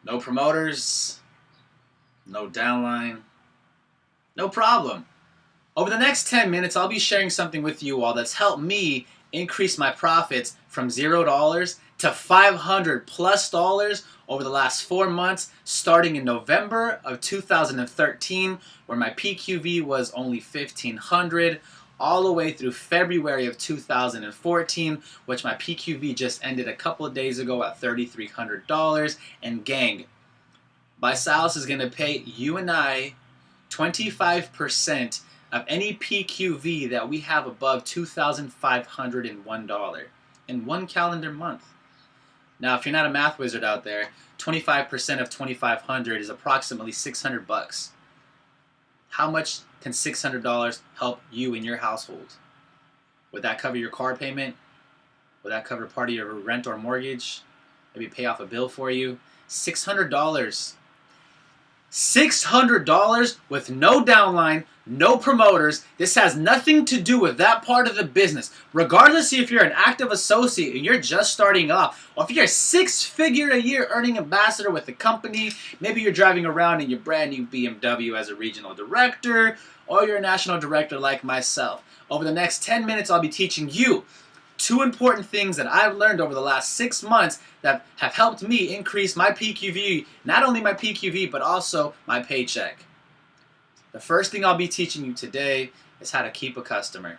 No promoters, no downline, no problem. Over the next 10 minutes, I'll be sharing something with you all that's helped me increase my profits from $0 to $500+ over the last 4 months, starting in November of 2013, where my PQV was only $1,500, all the way through February of 2014, which my PQV just ended a couple of days ago at $3,300. And gang, Bisalis is going to pay you and I 25% of any PQV that we have above $2,501 in one calendar month. Now, if you're not a math wizard out there, 25% of 2,500 is approximately $600. How much can $600 help you in your household? Would that cover your car payment? Would that cover part of your rent or mortgage? Maybe pay off a bill for you? $600. $600 with no downline, no promoters. This has nothing to do with that part of the business. Regardless if you're an active associate and you're just starting off, or if you're a six-figure-a-year earning ambassador with the company, maybe you're driving around in your brand new BMW as a regional director, or you're a national director like myself. Over the next 10 minutes, I'll be teaching you 2 important things that I've learned over the last 6 months that have helped me increase my PQV, not only my PQV, but also my paycheck. The first thing I'll be teaching you today is how to keep a customer.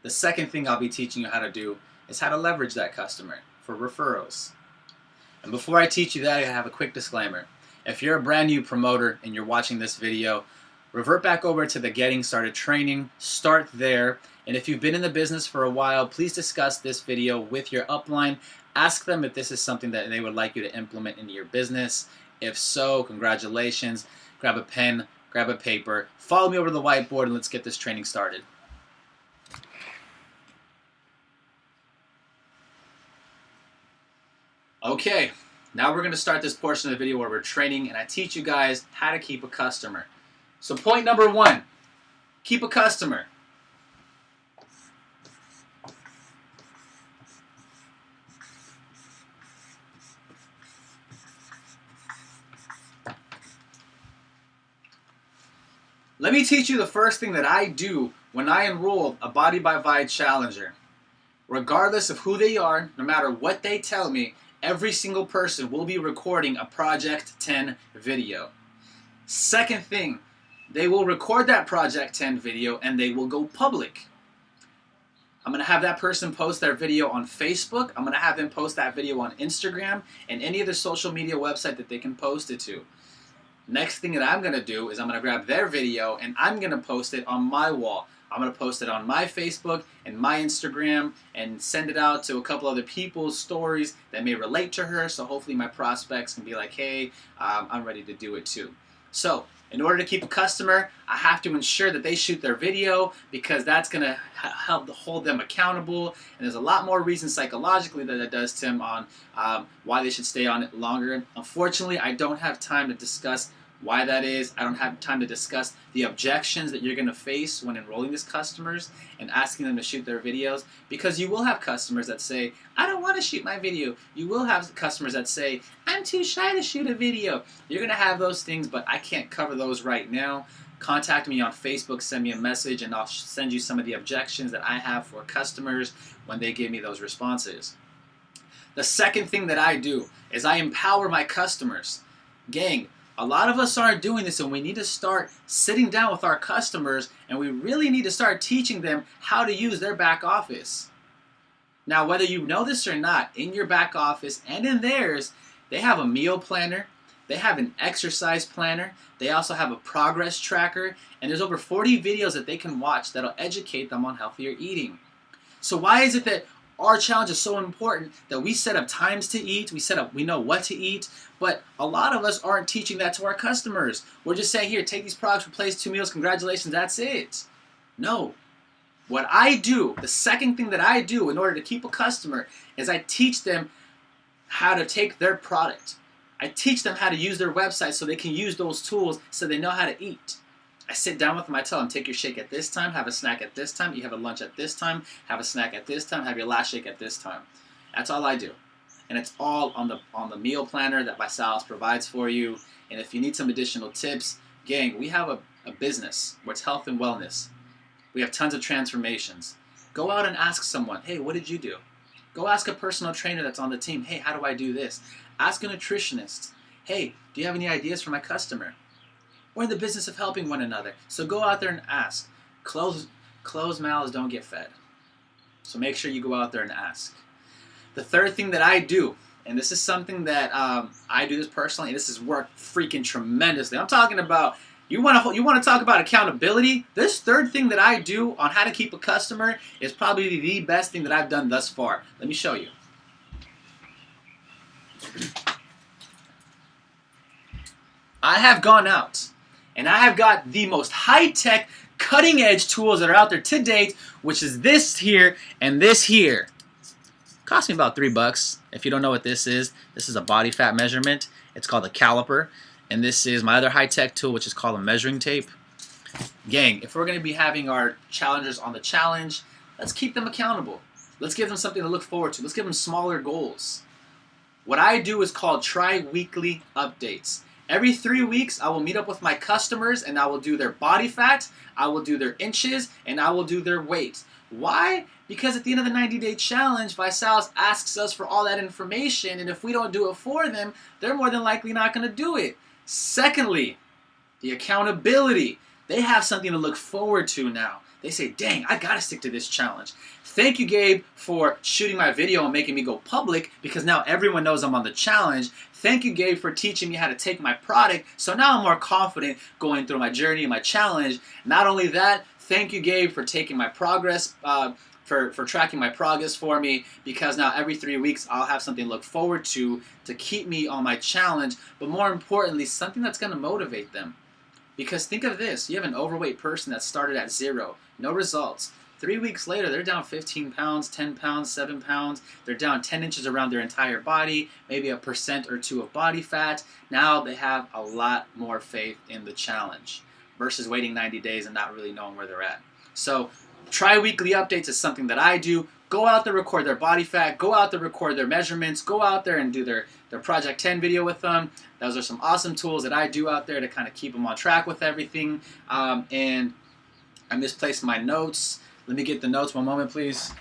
The second thing I'll be teaching you how to do is how to leverage that customer for referrals. And before I teach you that, I have a quick disclaimer. If you're a brand new promoter and you're watching this video, revert back over to the Getting Started training, start there. And if you've been in the business for a while, please discuss this video with your upline. Ask them if this is something that they would like you to implement into your business. If so, congratulations. Grab a pen, grab a paper, follow me over to the whiteboard, and let's get this training started. Okay, now we're going to start this portion of the video where we're training and I teach you guys how to keep a customer. So point number 1, keep a customer. Let me teach you the first thing that I do when I enroll a Body by Vi challenger. Regardless of who they are, no matter what they tell me, every single person will be recording a Project 10 video. Second thing, they will record that Project 10 video and they will go public. I'm going to have that person post their video on Facebook. I'm going to have them post that video on Instagram and any other social media website that they can post it to. Next thing that I'm going to do is I'm going to grab their video and I'm going to post it on my wall. I'm going to post it on my Facebook and my Instagram and send it out to a couple other people's stories that may relate to her, so hopefully my prospects can be like, hey, I'm ready to do it too. So in order to keep a customer, I have to ensure that they shoot their video because that's going to help hold them accountable. And there's a lot more reasons psychologically that it does to them on why they should stay on it longer. Unfortunately, I don't have time to discuss why that is. I don't have time to discuss the objections that you're going to face when enrolling these customers and asking them to shoot their videos, because you will have customers that say, I don't want to shoot my video. You will have customers that say, I'm too shy to shoot a video. You're going to have those things, but I can't cover those right now. Contact me on Facebook, send me a message, and I'll send you some of the objections that I have for customers when they give me those responses. The second thing that I do is I empower my customers. Gang, a lot of us aren't doing this, and we need to start sitting down with our customers, and we really need to start teaching them how to use their back office. Now, whether you know this or not, in your back office and in theirs, they have a meal planner, they have an exercise planner, they also have a progress tracker, and there's over 40 videos that they can watch that'll educate them on healthier eating. So why is it that our challenge is so important that we set up times to eat, we know what to eat, but a lot of us aren't teaching that to our customers. We're just saying, here, take these products, replace 2 meals, congratulations, that's it. No. What I do, the second thing that I do in order to keep a customer is I teach them how to take their product. I teach them how to use their website so they can use those tools so they know how to eat. I sit down with them, I tell them, take your shake at this time, have a snack at this time, you have a lunch at this time, have a snack at this time, have your last shake at this time. That's all I do. and it's all on the meal planner that Visalis provides for you. And if you need some additional tips, gang, we have a business where it's health and wellness. We have tons of transformations. Go out and ask someone, hey, what did you do? Go ask a personal trainer that's on the team, hey, how do I do this? Ask a nutritionist, hey, do you have any ideas for my customer? We're in the business of helping one another. So go out there and ask. Closed mouths don't get fed. So make sure you go out there and ask. The third thing that I do, and this is something that I do this personally, and this has worked freaking tremendously. I'm talking about, you want to talk about accountability? This third thing that I do on how to keep a customer is probably the best thing that I've done thus far. Let me show you. I have gone out and I have got the most high-tech, cutting-edge tools that are out there to date, which is this here and this here. Cost me about $3. If you don't know what this is a body fat measurement. It's called a caliper. And this is my other high-tech tool, which is called a measuring tape. Gang, if we're going to be having our challengers on the challenge, let's keep them accountable. Let's give them something to look forward to. Let's give them smaller goals. What I do is called tri-weekly updates. Every 3 weeks, I will meet up with my customers and I will do their body fat, I will do their inches, and I will do their weight. Why? Because at the end of the 90-day challenge, Visalis asks us for all that information, and if we don't do it for them, they're more than likely not going to do it. Secondly, the accountability. They have something to look forward to now. They say, dang, I got to stick to this challenge. Thank you, Gabe, for shooting my video and making me go public, because now everyone knows I'm on the challenge. Thank you, Gabe, for teaching me how to take my product, so now I'm more confident going through my journey and my challenge. Not only that, thank you, Gabe, for taking my progress, for tracking my progress for me, because now every 3 weeks I'll have something to look forward to keep me on my challenge, but more importantly, something that's going to motivate them. Because think of this, you have an overweight person that started at 0, no results. 3 weeks later, they're down 15 pounds, 10 pounds, 7 pounds. They're down 10 inches around their entire body, maybe 1% or 2% of body fat. Now they have a lot more faith in the challenge versus waiting 90 days and not really knowing where they're at. So tri-weekly updates is something that I do. Go out there, record their body fat. Go out there, record their measurements. Go out there and do their Project 10 video with them. Those are some awesome tools that I do out there to kind of keep them on track with everything. And I misplaced my notes. Let me get the notes. One moment, please.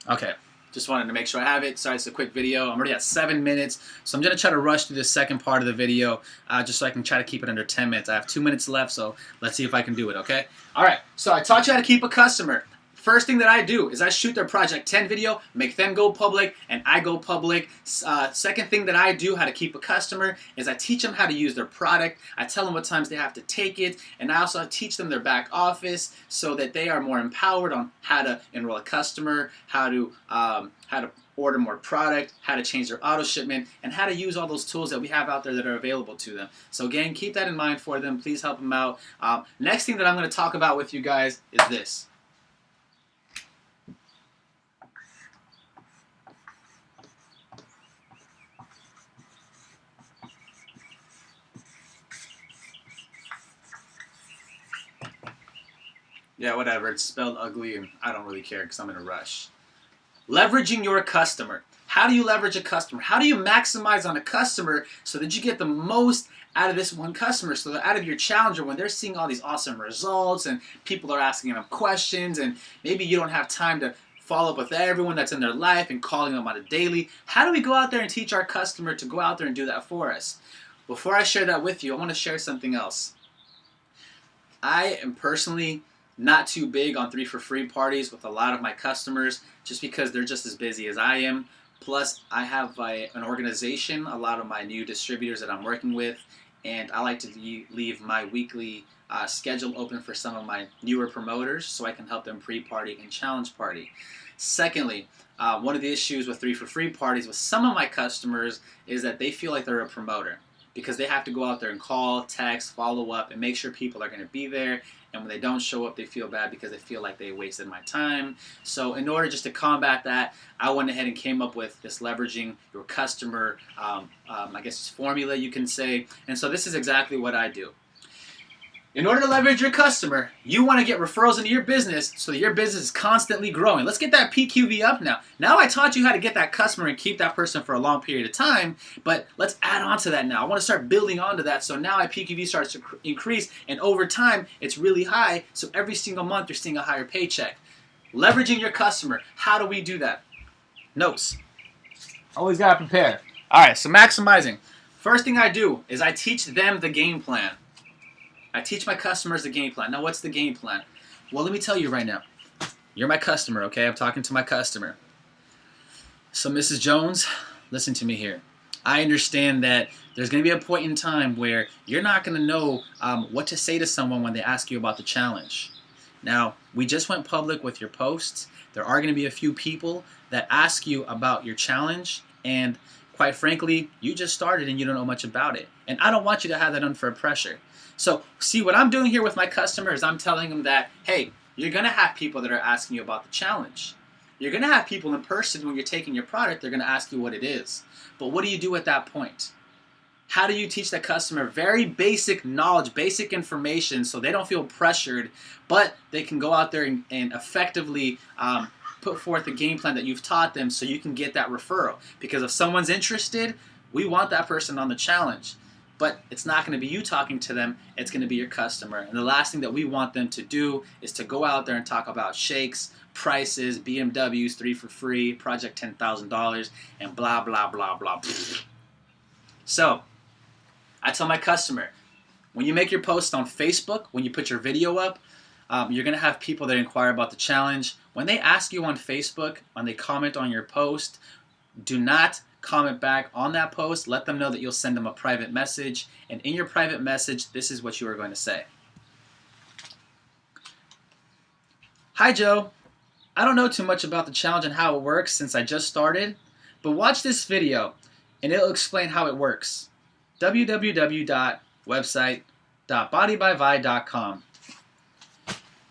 Okay, just wanted to make sure I have it. Sorry, it's a quick video. I'm already at 7 minutes, so I'm going to try to rush through the second part of the video just so I can try to keep it under 10 minutes. I have 2 minutes left, so let's see if I can do it, okay? All right, so I taught you how to keep a customer. First thing that I do is I shoot their Project 10 video, make them go public, and I go public. Second thing that I do, how to keep a customer, is I teach them how to use their product. I tell them what times they have to take it, and I also teach them their back office so that they are more empowered on how to enroll a customer, how to order more product, how to change their auto shipment, and how to use all those tools that we have out there that are available to them. So again, keep that in mind for them. Please help them out. Next thing that I'm going to talk about with you guys is this. Yeah, whatever. It's spelled ugly, and I don't really care because I'm in a rush. Leveraging your customer. How do you leverage a customer? How do you maximize on a customer so that you get the most out of this one customer? So that out of your challenger, when they're seeing all these awesome results and people are asking them questions, and maybe you don't have time to follow up with everyone that's in their life and calling them on a daily. How do we go out there and teach our customer to go out there and do that for us? Before I share that with you, I want to share something else. I am personally not too big on 3 for free parties with a lot of my customers just because they're just as busy as I am. Plus, I have an organization, a lot of my new distributors that I'm working with, and I like to leave my weekly schedule open for some of my newer promoters so I can help them pre-party and challenge party. Secondly, one of the issues with 3 for free parties with some of my customers is that they feel like they're a promoter because they have to go out there and call, text, follow up, and make sure people are going to be there. And when they don't show up, they feel bad because they feel like they wasted my time. So in order just to combat that, I went ahead and came up with this leveraging your customer, I guess, formula, you can say. And so this is exactly what I do. In order to leverage your customer, you want to get referrals into your business so that your business is constantly growing. Let's get that PQV up now. Now I taught you how to get that customer and keep that person for a long period of time, but let's add on to that now. I want to start building onto that, so now my PQV starts to increase, and over time, it's really high, so every single month you're seeing a higher paycheck. Leveraging your customer. How do we do that? Notes. Always got to prepare. All right, so maximizing. First thing I do is I teach them the game plan. I teach my customers the game plan. Now, what's the game plan? Well, let me tell you right now. You're my customer, okay? I'm talking to my customer. So, Mrs. Jones, listen to me here. I understand that there's going to be a point in time where you're not going to know what to say to someone when they ask you about the challenge. Now, we just went public with your posts. There are going to be a few people that ask you about your challenge, and quite frankly, you just started and you don't know much about it. And I don't want you to have that unfair pressure. So, see, what I'm doing here with my customers, I'm telling them that, hey, you're going to have people that are asking you about the challenge. You're going to have people in person when you're taking your product, they're going to ask you what it is. But what do you do at that point? How do you teach that customer very basic knowledge, basic information, so they don't feel pressured, but they can go out there and effectively put forth a game plan that you've taught them so you can get that referral? Because if someone's interested, we want that person on the challenge. But it's not going to be you talking to them, it's going to be your customer. And the last thing that we want them to do is to go out there and talk about shakes, prices, BMWs, 3 for free, project $10,000, and blah, blah, blah, blah. So, I tell my customer, when you make your post on Facebook, when you put your video up, you're going to have people that inquire about the challenge. When they ask you on Facebook, when they comment on your post, do not comment back on that post. Let them know that you'll send them a private message, and in your private message, this is what you are going to say. Hi Joe, I don't know too much about the challenge and how it works since I just started, but watch this video and it'll explain how it works. www.website.bodybyvi.com.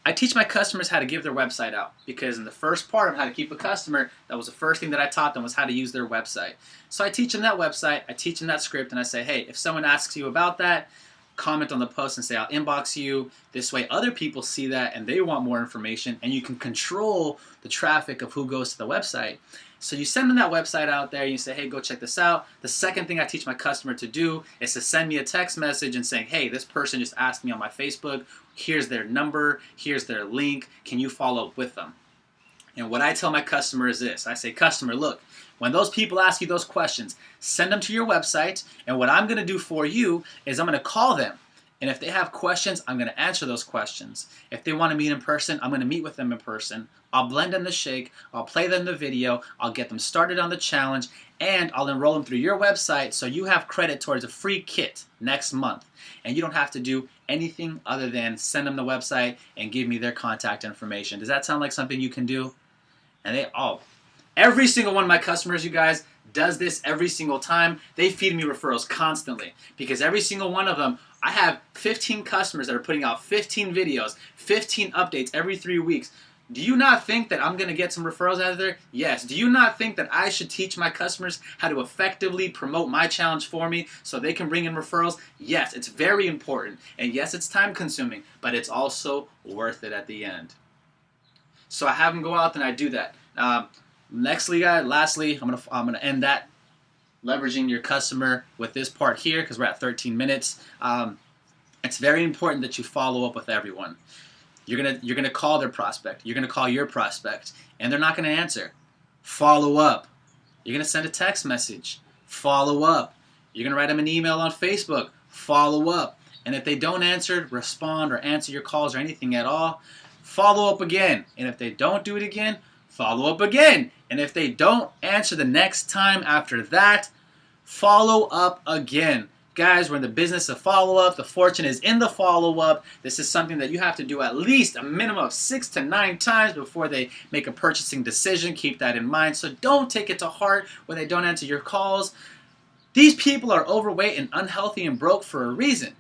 I teach my customers how to give their website out, because in the first part of how to keep a customer, that was the first thing that I taught them, was how to use their website. So I teach them that website, I teach them that script, and I say, hey, if someone asks you about that, comment on the post and say, I'll inbox you. This way other people see that and they want more information, and you can control the traffic of who goes to the website. So you send them that website out there, you say, hey, go check this out. The second thing I teach my customer to do is to send me a text message and saying, hey, this person just asked me on my Facebook, here's their number, here's their link, can you follow up with them? And what I tell my customer is this. I say, customer, look, when those people ask you those questions, send them to your website, and what I'm going to do for you is I'm going to call them. And if they have questions, I'm going to answer those questions. If they want to meet in person, I'm going to meet with them in person. I'll blend them the shake, I'll play them the video, I'll get them started on the challenge, and I'll enroll them through your website so you have credit towards a free kit next month. And you don't have to do anything other than send them the website and give me their contact information. Does that sound like something you can do? And every single one of my customers, you guys, does this every single time. They feed me referrals constantly, because every single one of them, I have 15 customers that are putting out 15 videos, 15 updates every 3 weeks. Do you not think that I'm going to get some referrals out of there? Yes. Do you not think that I should teach my customers how to effectively promote my challenge for me so they can bring in referrals? Yes, it's very important. And yes, it's time consuming, but it's also worth it at the end. So I have them go out and I do that. Lastly, I'm gonna end that leveraging your customer with this part here, because we're at 13 minutes. It's very important that you follow up with everyone. You're gonna call their prospect. You're gonna call your prospect, and they're not gonna answer. Follow up. You're gonna send a text message. Follow up. You're gonna write them an email on Facebook. Follow up. And if they don't answer, respond, or answer your calls or anything at all, follow up again. And if they don't do it again, follow up again. And if they don't answer the next time after that, follow up again. Guys, we're in the business of follow-up. The fortune is in the follow-up. This is something that you have to do at least a minimum of 6 to 9 times before they make a purchasing decision. Keep that in mind. So don't take it to heart when they don't answer your calls. These people are overweight and unhealthy and broke for a reason,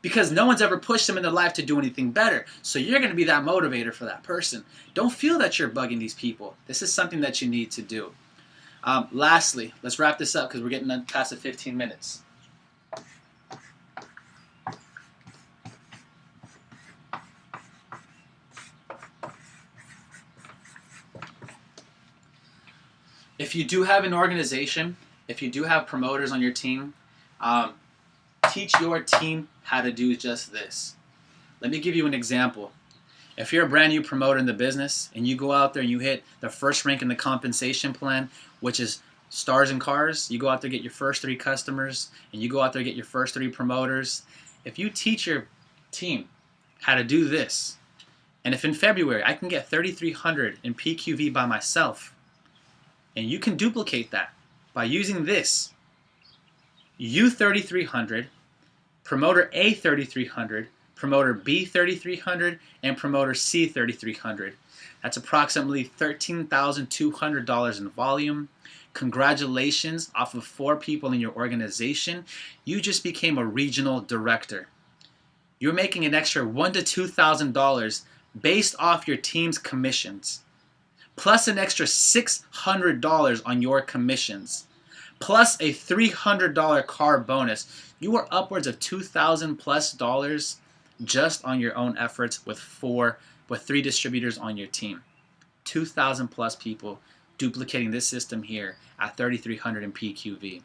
because no one's ever pushed them in their life to do anything better. So you're going to be that motivator for that person. Don't feel that you're bugging these people. This is something that you need to do. Lastly, let's wrap this up because we're getting past the 15 minutes. If you do have an organization, if you do have promoters on your team, teach your team how to do just this. Let me give you an example. If you're a brand new promoter in the business and you go out there and you hit the first rank in the compensation plan, which is stars and cars, you go out there, get your first 3 customers, and you go out there, get your first 3 promoters. If you teach your team how to do this, and if in February I can get 3,300 in PQV by myself, and you can duplicate that by using this, you 3,300, promoter A 3,300, promoter B 3,300, and promoter C 3,300. That's approximately $13,200 in volume. Congratulations, off of 4 people in your organization, you just became a regional director. You're making an extra $1,000 to $2,000 based off your team's commissions, plus an extra $600 on your commissions, plus a $300 car bonus. You are upwards of $2,000+ just on your own efforts with 3 distributors on your team. 2,000+ people duplicating this system here at 3,300 in PQV.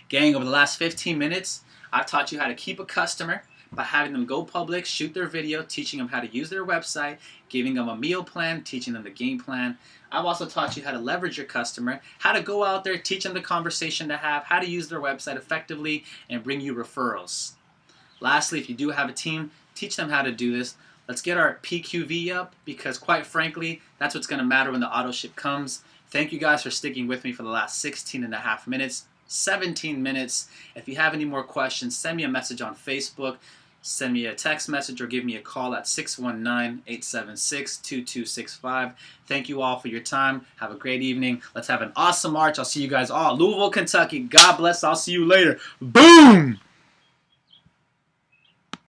Gang, over the last 15 minutes, I've taught you how to keep a customer by having them go public, shoot their video, teaching them how to use their website, giving them a meal plan, teaching them the game plan. I've also taught you how to leverage your customer, how to go out there, teach them the conversation to have, how to use their website effectively, and bring you referrals. Lastly, if you do have a team, teach them how to do this. Let's get our PQV up, because quite frankly, that's what's going to matter when the auto ship comes. Thank you guys for sticking with me for the last 16.5 minutes, 17 minutes. If you have any more questions, send me a message on Facebook, send me a text message, or give me a call at 619-876-2265. Thank you all for your time. Have a great evening. Let's have an awesome March. I'll see you guys all. Louisville, Kentucky. God bless. I'll see you later. Boom!